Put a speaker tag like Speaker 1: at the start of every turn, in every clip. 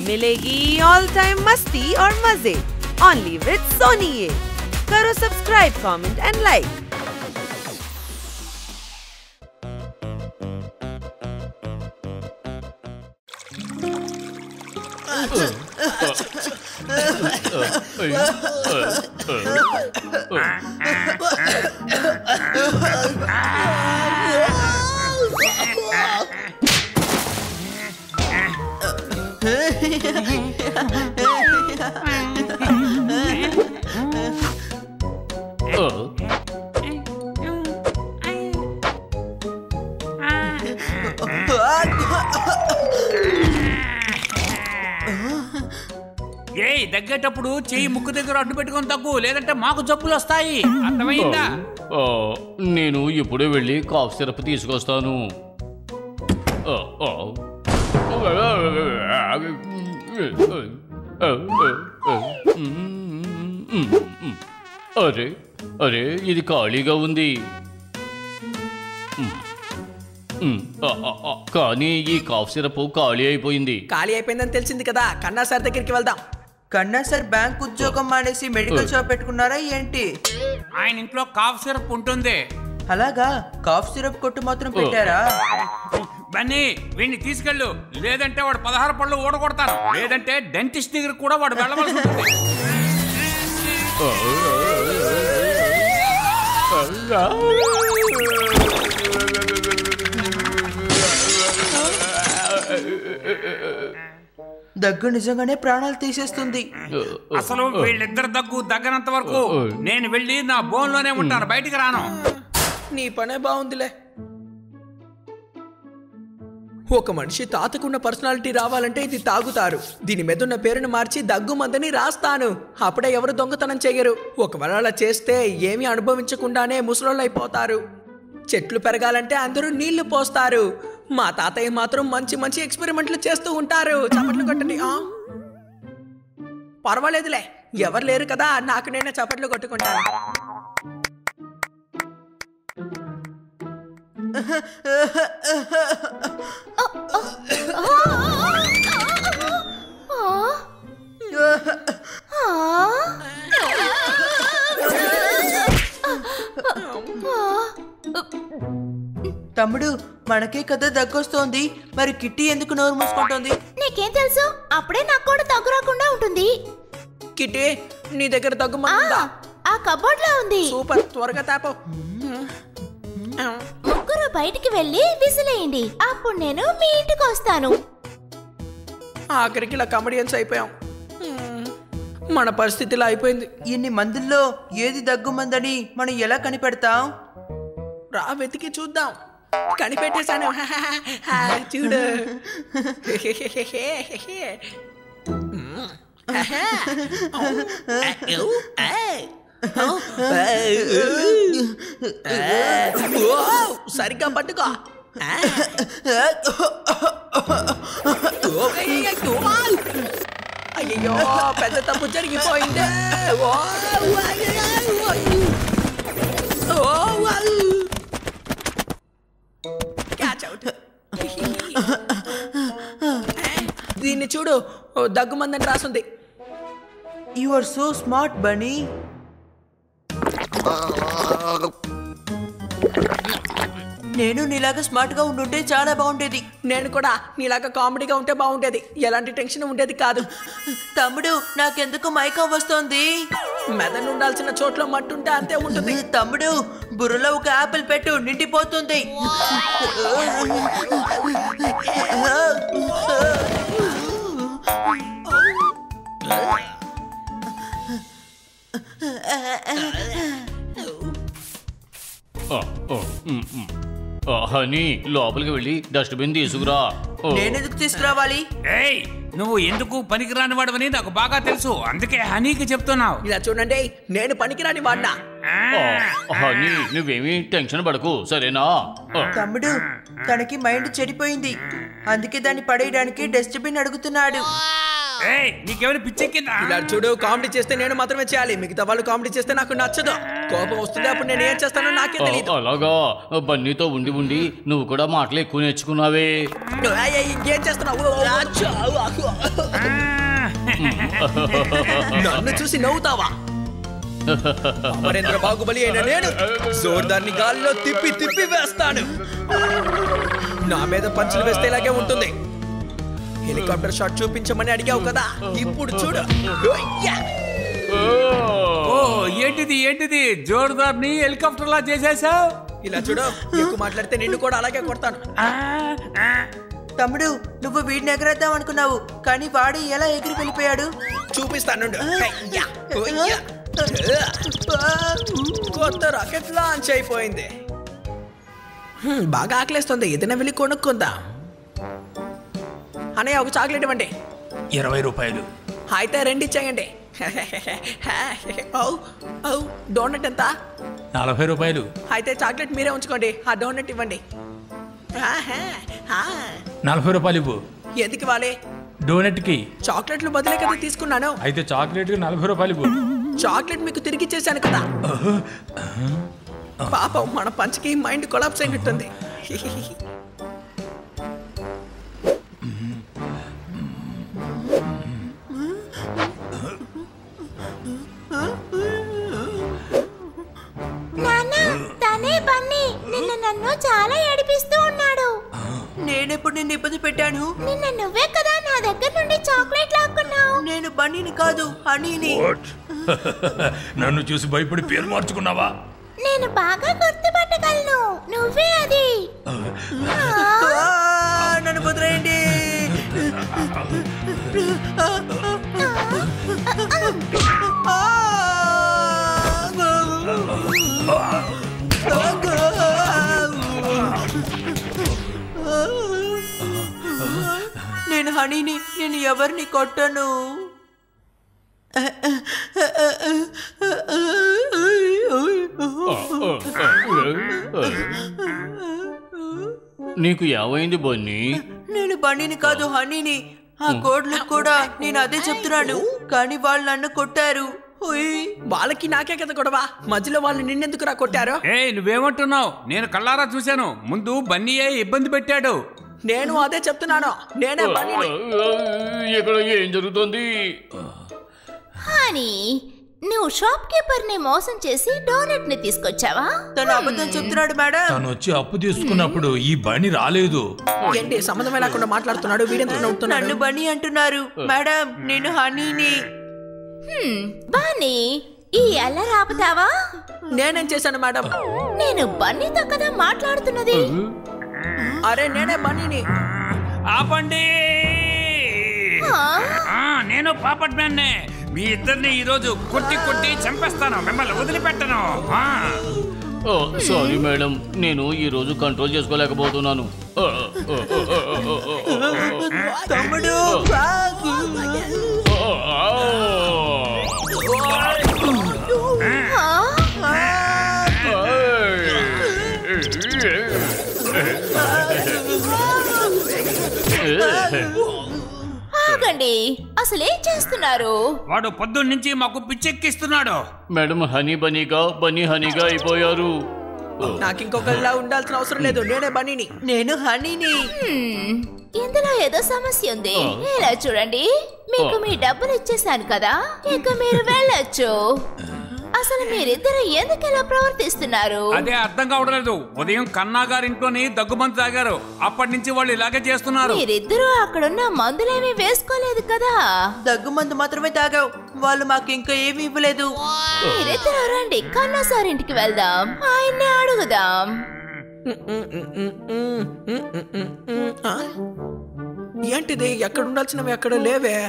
Speaker 1: मिलेगी all time मस्ती और मजे ओनली विद सोनी। ये करो सब्सक्राइब, कमेंट एंड लाइक।
Speaker 2: దగ్గేటప్పుడు చెయ్యి ముక్కు దగ్గర అడ్డు పెట్టుకొని తగ్గు, లేదంటే మాకు జబ్బులు వస్తాయి. అర్థమైందా?
Speaker 3: నేను ఇప్పుడే వెళ్ళి కాఫ్ సిరప్ తీసుకొస్తాను. అరే అరే, ఇది ఖాళీగా ఉంది. కానీ ఈ కాఫ్ సిరప్ ఖాళీ అయిపోయింది.
Speaker 4: ఖాళీ అయిపోయిందని తెలిసింది కదా, కన్నా సార్ దగ్గరికి వెళ్దాం.
Speaker 5: కన్నా సార్ బ్యాంక్ ఉద్యోగం మానేసి మెడికల్ షాప్ పెట్టుకున్నారా ఏంటి?
Speaker 2: ఆయన ఇంట్లో కాఫ్ సిరప్ ఉంటుంది.
Speaker 5: అలాగా? కాఫ్ సిరప్ కొట్టు మాత్రం పెట్టారా?
Speaker 2: బన్నీ, వీడిని తీసుకెళ్ళు, లేదంటే వాడు 16 పళ్ళు ఓడగొడతాను, లేదంటే డెంటిస్ట్ దగ్గర కూడా వాడు వెళ్ళవలసి ఉంటుంది.
Speaker 5: దగ్గు నిజంగానే ప్రాణాలు తీసేస్తుంది.
Speaker 2: అసలు వీళ్ళిద్దరు దగ్గు దగ్గనంత వరకు నేను వెళ్ళి నా బోన్లోనే ఉంటాను, బయటికి రాను.
Speaker 4: నీ పనే బాగుందిలే. ఒక మనిషి తాతకున్న పర్సనాలిటీ రావాలంటే ఇది తాగుతారు. దీని మీదున్న పేరును మార్చి దగ్గు మందని రాస్తాను. అప్పుడే ఎవరు దొంగతనం చెయ్యరు. ఒకవేళ అలా చేస్తే ఏమీ అనుభవించకుండానే ముసలోళ్ళు అయిపోతారు. చెట్లు పెరగాలంటే అందరూ నీళ్లు పోస్తారు. మా తాతయ్య మాత్రం మంచి మంచి ఎక్స్పెరిమెంట్లు చేస్తూ ఉంటారు. చప్పట్లు కొట్టండి. పర్వాలేదులే, ఎవరు లేరు కదా, నాకు నేనే చప్పట్లు కొట్టుకుంటాను.
Speaker 5: తమ్ముడు, మనకే కదా దగ్గొస్తోంది, మరి కిట్టి ఎందుకు నోరు మూసుకుంటోంది?
Speaker 6: నీకేం తెలుసు? అప్పుడే నాకు కూడా దగ్గు రాకుండా ఉంటుంది.
Speaker 4: కిట్టి, నీ దగ్గర దగ్గు మందుందా?
Speaker 6: ఆ కబోర్డ్ లో ఉంది.
Speaker 4: సూపర్, త్వరగా తాపో.
Speaker 6: ముగ్గురు బయటికి వెళ్ళి విసిలేయండి, అప్పుడు నేను మీ ఇంటికి వస్తాను.
Speaker 4: ఆఖరికి ఇలా కమెడియన్స్ అయిపోయాం. మన పరిస్థితి ఇలా అయిపోయింది.
Speaker 5: ఇన్ని మందుల్లో ఏది దగ్గు మందని మనం ఎలా కనిపెడతాం?
Speaker 4: రా, వెతికి చూద్దాం. కనిపెట్టేశాను. చూడు. సరిగ్గా పట్టుకో. అయ్యో, పెద్ద తప్పు జరిగిపోయింది. దీన్ని చూడు, దగ్గుమందని రాసుంది.
Speaker 5: You are so smart Bunny. నేను నీలాగా స్మార్ట్ గా ఉండుంటే చాలా బాగుండేది.
Speaker 4: నేను కూడా నీలాగా కామెడీగా ఉంటే బాగుండేది. ఎలాంటి టెన్షన్ ఉండేది కాదు.
Speaker 5: తమ్ముడు, నాకెందుకు మైకం వస్తోంది?
Speaker 4: మెదడు ఉండాల్సిన చోట్ల మట్టుంటే అంతే ఉంటుంది.
Speaker 5: తమ్ముడు, బుర్రలో ఒక యాపిల్ పెట్టు, నిండిపోతుంది.
Speaker 3: హనీ, లోపలికి వెళ్ళి డస్ట్బిన్ తీసుకురా.
Speaker 5: నేనెందుకు తీసుకురావాలి?
Speaker 2: ఏయ్, నువ్వు ఎందుకు పనికిరాని వాడవని నాకు బాగా తెలుసు, అందుకే హనీకి చెప్తున్నావు.
Speaker 4: ఇలా చూడండి, నేను పనికిరాని వాడినా.
Speaker 3: హనీ, నువ్వేమీ టెన్షన్ పడకు, సరేనా?
Speaker 5: తమ్ముడు, తనకి మైండ్ చెడిపోయింది, అందుకే దాన్ని పడేయడానికి డస్ట్బిన్ అడుగుతున్నాడు.
Speaker 2: నీకేమైనా పిచ్చెక్కిందా?
Speaker 4: ఇలా చూడు, కామెడీ చేస్తే నేను మాత్రమే చేయాలి, మిగతా వాళ్ళు కామెడీ చేస్తే నాకు నచ్చదు. కోపం వస్తుంది, అప్పుడు నేను ఏం చేస్తానో నాకే తెలియదు.
Speaker 3: అలాగా? బన్నీతో ఉండి ఉండి నువ్వు కూడా మాటలు ఎక్కువ నేర్చుకున్నావే.
Speaker 4: ఇంకేం చేస్తున్నావు? నన్ను చూసి నవ్వుతావా? అమరేంద్ర బాహుబలి అయిన నేను జోర్దార్ని గాల్లో తిప్పి తిప్పి వేస్తాను. నా మీద పంచులు వేస్తే ఇలాగే ఉంటుంది. హెలికాప్టర్ షాట్ చూపించమని అడిగావు కదా, ఇప్పుడు చూడు.
Speaker 2: ఓ ఏంటిది జోర్దార్ని హెలికాప్టర్ లా చేసేసావు.
Speaker 4: ఇలా చూడు, ఎక్కువ మాట్లాడితే నిన్ను కూడా అలాగే కొడతాను.
Speaker 5: తమ్ముడు, నువ్వు వీడిని ఎగరేద్దాం అనుకున్నావు, కానీ వాడు ఎలా ఎగిరి వెళ్ళిపోయాడు
Speaker 4: చూపిస్తాను. కొత్త రాకెట్ లాంచ్ అయిపోయింది. బాగా ఆకలేస్తుంది, ఏదైనా వెళ్ళి కొనుక్కుందాం. అనే ఒక చాక్లెట్ ఇవ్వండి.
Speaker 2: 20 రూపాయలు.
Speaker 4: అయితే 2 ఇచ్చేయండి. డోనట్ ఎంత?
Speaker 2: 40 రూపాయలు.
Speaker 4: అయితే చాక్లెట్ మీరే ఉంచుకోండి, ఆ డోనట్ ఇవ్వండి.
Speaker 2: 40 రూపాయలు ఇవ్వు.
Speaker 4: ఎందుకు ఇవ్వాలి?
Speaker 2: డోనట్ కి.
Speaker 4: చాక్లెట్లు బదులే కదా తీసుకున్నాను.
Speaker 2: అయితే చాక్లెట్ కి 40 రూపాయలు ఇవ్వు.
Speaker 4: చాక్లెట్ మీకు తిరిగి ఇచ్చేసాను కదా. పాపం మన పంచకి మైండ్ కొలాప్స్ అయినట్టుంది.
Speaker 6: నన్ను చాలా ఏడిపిస్తూ ఉన్నాడు.
Speaker 5: నేనెప్పుడు నిన్ను ఇబ్బంది పెట్టాను?
Speaker 6: నిన్న నువ్వే కదా నా దగ్గర నుండి చాక్లెట్ లాక్కున్నావు.
Speaker 5: నేను బన్నీని కాదు, హనీని.
Speaker 2: నన్ను చూసి భయపడి పేరు మార్చుకున్నావా?
Speaker 6: నేను బాగా గుర్తుపట్టగలను, నువ్వే అది.
Speaker 5: నన్ను వదిలేయండి. నేను హనీని, నేను ఎవరిని కొట్టను.
Speaker 3: నీకు ఏమైంది బన్నీ?
Speaker 5: నేను బన్నీని కాదు, హనీని. ఆ కోడ్లు కూడా నేను అదే చెప్తున్నాను, కానీ వాళ్ళు నన్ను కొట్టారు.
Speaker 4: వాళ్ళకి నాకే కదా గొడవ, మధ్యలో వాళ్ళు నిన్నెందుకురా కొట్టారు?
Speaker 2: నువ్వేమంటున్నావు? నేను కళ్ళారా చూశాను. ముందు బన్నీయే ఇబ్బంది పెట్టాడు.
Speaker 4: నేను అదే చెప్తున్నాను, నేనే బన్నీని.
Speaker 3: ఇక్కడ ఏం జరుగుతుంది?
Speaker 6: హనీ, నువ్వు షాప్ కీపర్ ని మోసం చేసి డోనట్ ని తీసుకొచ్చావా?
Speaker 5: తను అబద్ధం చెప్తున్నాడు మేడం.
Speaker 2: తను వచ్చి అప్పు తీసుకున్నప్పుడు ఈ బన్నీ రాలేదు.
Speaker 4: ఏంటి సంబంధమే లేకుండా మాట్లాడుతున్నాడు? వీడెందుకు నవ్వుతున్నాడు?
Speaker 5: నన్ను బన్నీ అంటున్నారు మేడం, నేను హనీని.
Speaker 6: బన్నీ, ఈ అల్లరి ఆపుతావా?
Speaker 4: నేనేం చేశాను మేడం?
Speaker 6: నేను బన్నీతో కదా మాట్లాడుతున్నది.
Speaker 4: అరే నేనే బన్నీని.
Speaker 2: ఆపండి, నేను పాపట్ మ్యాన్నే. మీ ఇద్దరిని ఈ రోజు కొట్టి చంపేస్తాను, మిమ్మల్ని వదిలిపెట్టను.
Speaker 3: సారీ మేడం, నేను ఈ రోజు కంట్రోల్ చేసుకోలేకపోతున్నాను.
Speaker 5: తమ్ముడు,
Speaker 6: ఆగండి, అసలేం చేస్తున్నారు?
Speaker 2: వాడు పొద్దున్న నుంచి మాకు పిచ్చెక్కిస్తున్నాడు.
Speaker 3: మేడం, హనీ బనీగా బన్నీ హనీగా అయిపోయారు.
Speaker 4: నాకు ఇంకొకరిలా ఉండాల్సిన అవసరం లేదు, నేనే బన్నీని.
Speaker 5: నేను హనీని.
Speaker 6: ఇందులో ఏదో సమస్య ఉంది. ఇలా చూడండి, మీకు మీ డబ్బులు ఇచ్చేసాను కదా, ఇక మీరు వెళ్ళొచ్చు. అసలు మీరిద్దరు ఎందుకు ఇలా ప్రవర్తిస్తున్నారు?
Speaker 2: అదే అర్థం కావట్లేదు. ఉదయం కన్నా గారింట్లోని దగ్గుమంది తాగారు, అప్పటి నుంచి వాళ్ళు ఇలాగే చేస్తున్నారు.
Speaker 6: మీరిద్దరూ అక్కడున్న మందులేమీ వేసుకోలేదు కదా?
Speaker 5: దగ్గుమందు మాత్రమే తాగావు, వాళ్ళు మాకు ఇంకా ఏమీ ఇవ్వలేదు.
Speaker 6: మీరిద్దరు రండి, కన్నా సార్ ఇంటికి వెళ్దాం, ఆయన్ని అడుగుదాం.
Speaker 4: ఏంటిది? ఎక్కడ ఉండాల్సినవి ఎక్కడ లేవే.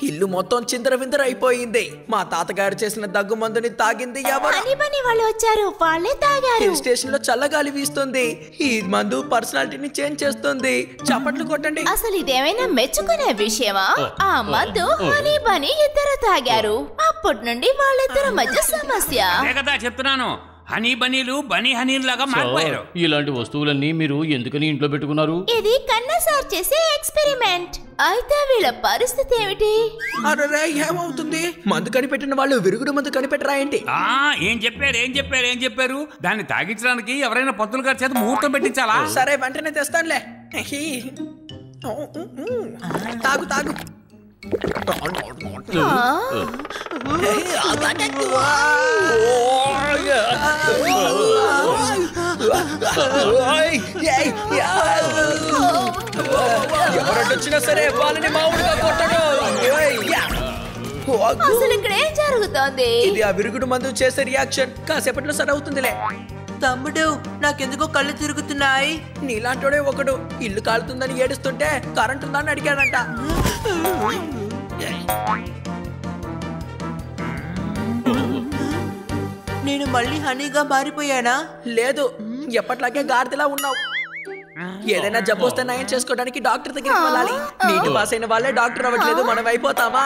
Speaker 4: ఇల్లు మొత్తం చిందరవిందర అయిపోయింది. మా తాతగారు చేసిన దగ్గు మందుని తాగింది ఎవరు?
Speaker 6: హనీ బన్నీ వాళ్ళు వచ్చారు, వాళ్ళే తాగారు.
Speaker 4: హిల్ స్టేషన్ లో చల్లగాలి వీస్తుంది. ఈ మందు పర్సనాలిటీని చేంజ్ చేస్తుంది. చప్పట్లు కొట్టండి.
Speaker 6: అసలు ఇదేమైనా మెచ్చుకునే విషయమా? ఆ మందు హనీ బన్నీ ఇద్దరు తాగారు, అప్పటి నుండి వాళ్ళిద్దరి మధ్య సమస్య.
Speaker 2: అదే కదా చెప్తున్నాను, హనీ బనీలు బనీ హనీలు లాగా మారిపోయారు.
Speaker 3: ఇలాంటి వస్తువులన్నీ మీరు ఎందుకని ఇంట్లో పెట్టుకున్నారు?
Speaker 6: ఇది కన్నా సార్ చేసే ఎక్స్పెరిమెంట్. అయితే వీళ్ళ పరిస్థితి ఏమిటి?
Speaker 4: అరే ఏమవుతుంది? మందు కనిపెట్టిన వాళ్ళు విరుగుడు మందు కనిపెట్టరా ఏంటి?
Speaker 2: ఏం చెప్పారు? దాన్ని తాగించడానికి ఎవరైనా పంతులు గారి చేత ముహూర్తం పెట్టించాలా?
Speaker 4: సరే వెంటనే తెస్తానులే. తాగు తాగు. ఎవరొచ్చినా సరే వాళ్ళని మామూలుగా కొట్టడు.
Speaker 6: అసలు ఇక్కడ ఏం జరుగుతోంది?
Speaker 4: ఇది ఆ విరుగుడు మందు చేసే రియాక్షన్. కాసేపట్లో సరి అవుతుందిలే.
Speaker 5: తమ్ముడు నాకెందుకో కళ్ళు తిరుగుతున్నాయి.
Speaker 4: నీలాంటోడే ఒకడు ఇల్లు కాలుతుందని ఏడుస్తుంటే కరెంట్ ఉందని అడిగాడంట.
Speaker 5: నేను మళ్ళీ హనీగా మారిపోయానా?
Speaker 4: లేదు, ఎప్పట్లాగే గాడిదలా ఉన్నావు. ఏదైనా జబ్బు వస్తే నయం చేసుకోవడానికి డాక్టర్ దగ్గరికి వెళ్ళాలి. నీటి పాస్ అయిన వాళ్ళే డాక్టర్ అవ్వట్లేదు, మనం అయిపోతామా?